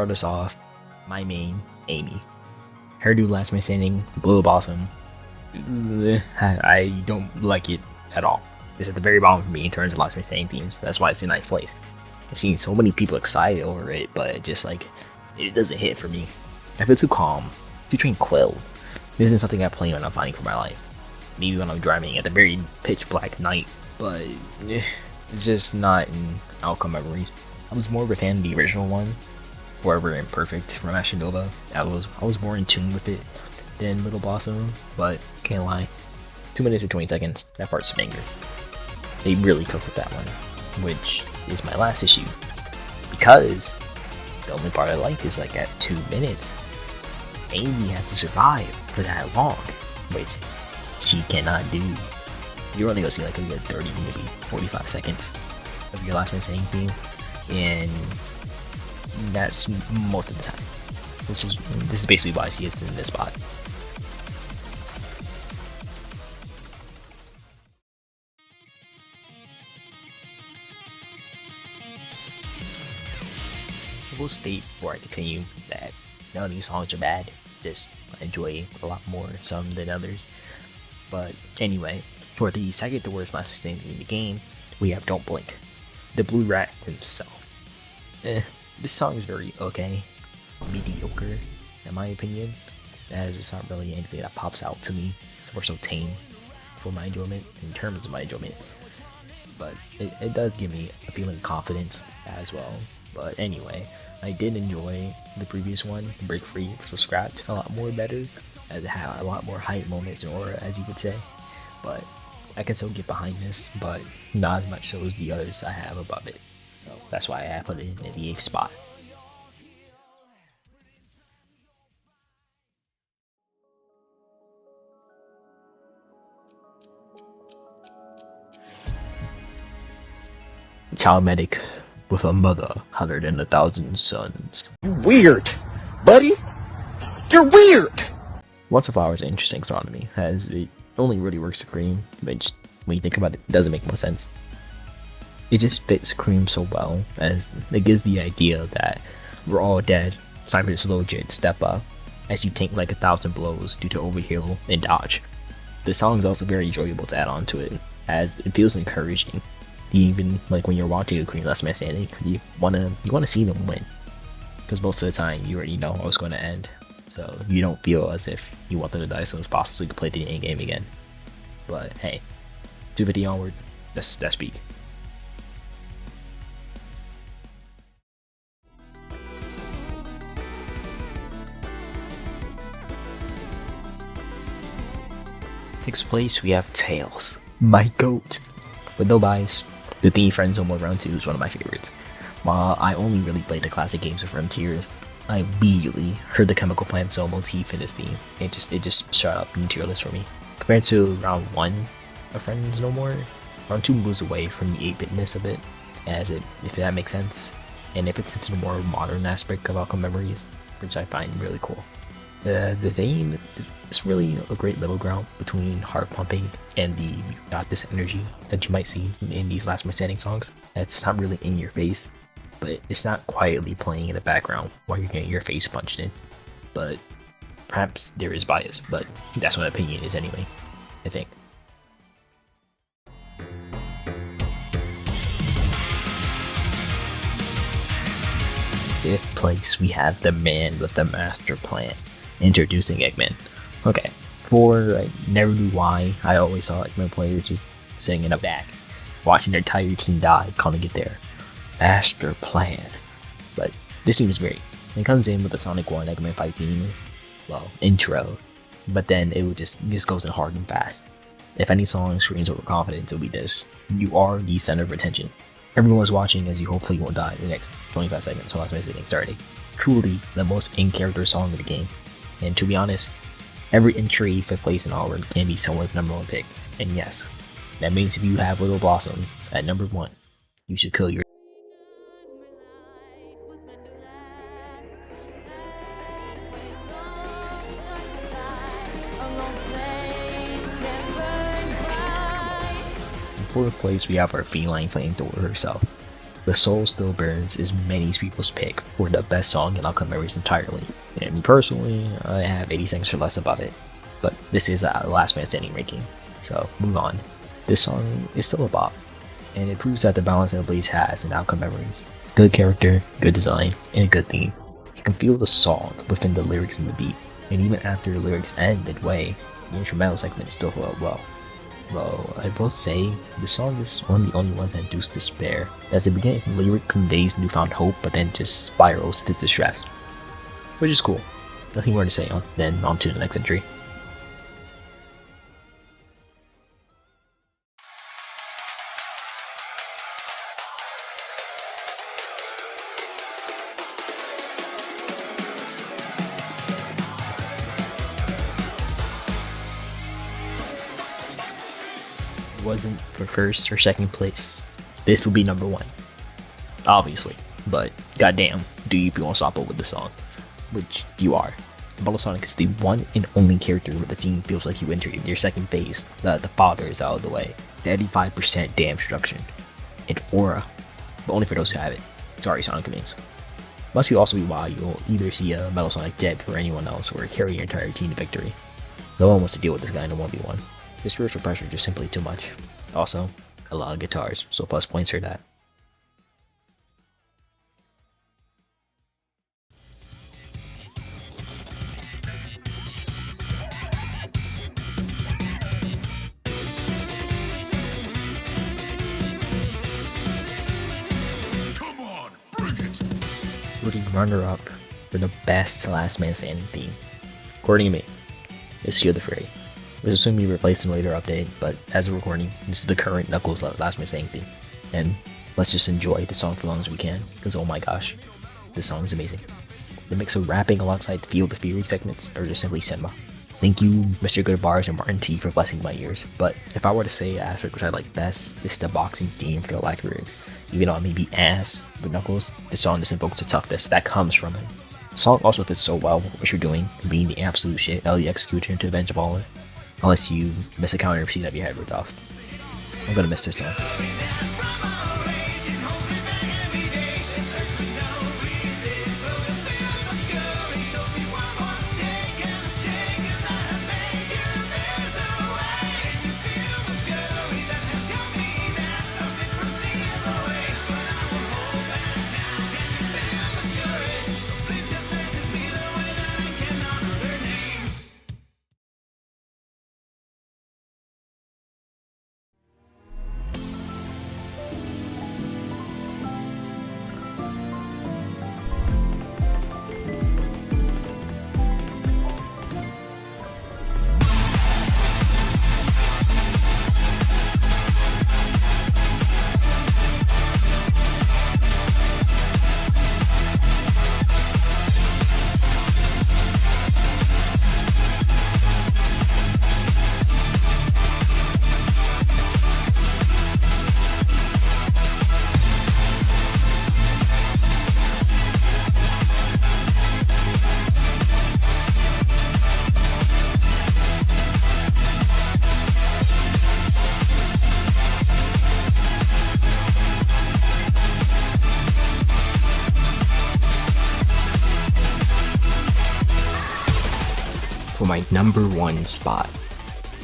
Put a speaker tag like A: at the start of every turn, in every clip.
A: start us off, my main, Amy. Her do Last Man Standing, Blue Blossom. I don't like it at all. It's at the very bottom for me in terms of Last Man Standing themes. That's why it's in 9th place. I've seen so many people excited over it, but it just like, it doesn't hit for me. I feel too calm, too tranquil. This isn't something I play when I'm fighting for my life. Maybe when I'm driving at the very pitch black night, but it's just not in outcome memories. I was more of a fan of the original one, Forever Imperfect from Ashinova. I was more in tune with it than Little Blossom, but can't lie. 2 minutes and 20 seconds, that part's a banger. They really cooked with that one, which is my last issue, because the only part I liked is like at 2 minutes, Amy had to survive for that long, which she cannot do. You're only gonna see like a good 30, maybe 45 seconds of your Last Man Standing theme, and that's most of the time. This is basically why I see us in this spot. I will state before I continue that none of these songs are bad, just I enjoy a lot more some than others. But anyway, for the second to worst Last Man Standing in the game, we have Don't Blink, the Blue Rat himself. This song is very okay, mediocre in my opinion, as it's not really anything that pops out to me. It's more so tame for my enjoyment, in terms of my enjoyment, but it does give me a feeling of confidence as well. But anyway, I did enjoy the previous one, Break Free for Scrapped, a lot more better, as it had a lot more hype moments and aura, as you would say. But I can still get behind this, but not as much so as the others I have above it. So that's why I put it in the 8th spot. Child medic with a mother hotter than 1,000 suns.
B: You weird, buddy. You're weird.
A: Once a Flower is an interesting song to me, as it only really works to Cream, which when you think about it, doesn't make much sense. It just fits Cream so well, as it gives the idea that we're all dead. It's time for this legit step up, as you take like 1,000 blows due to overheal and dodge. The song is also very enjoyable to add on to it, as it feels encouraging. Even like when you're watching a Cream Last Man Standing, you wanna see them win, because most of the time you already know how it's going to end, so you don't feel as if you want them to die as soon as possible so you can play the end game again. But hey, 250 onward, that's peak. Sixth place, we have Tails, my goat. With no bias, the theme Friend Zone Mode Round 2 is one of my favorites. While I only really played the classic games of Frontiers, I immediately heard the Chemical Plant Zone motif in this theme. It just shot up in the tier list for me. Compared to round 1 of Friends No More, round 2 moves away from the 8-bitness of it, if that makes sense, and if it sits in a more modern aspect of Outcome Memories, which I find really cool. The theme is really a great middle ground between heart pumping and the "you got this" energy that you might see in these Last Man Standing songs. It's not really in your face, but it's not quietly playing in the background while you're getting your face punched in. But perhaps there is bias, but that's what my opinion is anyway, I think. Fifth place, we have the man with the master plan, introducing Eggman. Okay, before I never knew why, I always saw Eggman players just sitting in the back, watching their entire team die, calling it their master plan. But this seems great. It comes in with a Sonic 1 Eggman fight theme, well, intro, but then it just goes in hard and fast. If any song screams overconfidence, it'll be this: you are the center of attention. Everyone's watching as you hopefully won't die in the next 25 seconds while it's starting. Truly the most in-character song of the game. And to be honest, every entry 5th place in Onward can be someone's number 1 pick. And yes, that means if you have Little Blossoms at number 1, you should kill your In 4th place, we have our feline flamethrower herself, The Soul Still Burns is many people's pick for the best song in Outcome Memories entirely. And me personally, I have 80 seconds or less above it. But this is a last man standing ranking, so move on. This song is still a bop, and it proves that the balance that Blaze has in Outcome Memories. Good character, good design, and a good theme. You can feel the song within the lyrics and the beat, and even after the lyrics end midway, the instrumental segment still felt well. Though I will say, the song is one of the only ones that induce despair, as the beginning lyric conveys newfound hope but then just spirals to distress. Which is cool. Nothing more to say then on to the next entry. Wasn't for first or second place, this would be number one. Obviously, but goddamn, do you feel unstoppable with the song? Which you are. Sonic is the one and only character where the theme feels like you entered your second phase. The fodder is out of the way. The 85% damage reduction. And aura. But only for those who have it. Sorry, Sonic Remains. Must also be why you'll either see a Metal Sonic dead for anyone else or carry your entire team to victory. No one wants to deal with this guy in a 1v1. The spiritual pressure is just simply too much. Also, a lot of guitars, so plus points for that.
B: Come on, bring it!
A: Rooting runner-up for the best last man standing theme, according to me, is Shield the Fray. Let's assume you replaced in a later update, but as of recording, this is the current Knuckles last man standing theme. And let's just enjoy the song for as long as we can, because oh my gosh, this song is amazing. The mix of rapping alongside the Feel the Fury segments are just simply cinema. Thank you, Mr. Good Bars and Martin T for blessing my ears, but if I were to say an aspect which I like best, it's the boxing theme for the lack of lyrics. Even though it may be ass with Knuckles, the song just invokes the toughness that comes from it. The song also fits so well with what you're doing, being the absolute shit, the execution to avenge of all of it. Unless you miss a counter receipt of your head ripped off. I'm gonna miss this song. For my number one spot,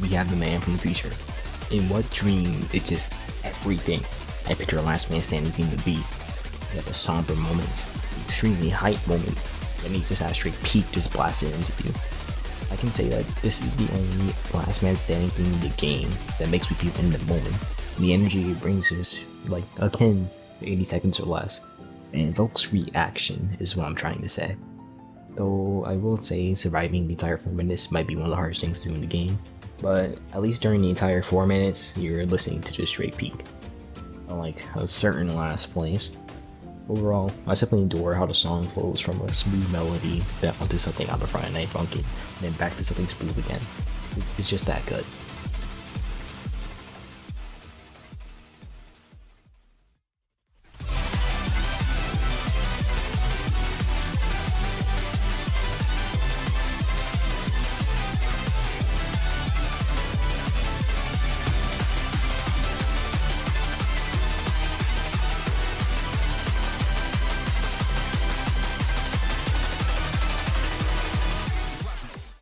A: we have the man from the future. In what dream is just everything I picture a last man standing theme to be. You have the somber moments, the extremely hype moments, and you just have a straight peak just blasted into you. I can say that this is the only last man standing theme in the game that makes me feel in the moment. The energy it brings is like akin to 80 seconds or less, and invokes reaction is what I'm trying to say. Though I will say surviving the entire 4 minutes might be one of the hardest things to do in the game, but at least during the entire 4 minutes, you're listening to just straight peak. Unlike a certain last place. Overall, I simply adore how the song flows from a smooth melody then onto something out of Friday Night Funkin', and then back to something smooth again. It's just that good.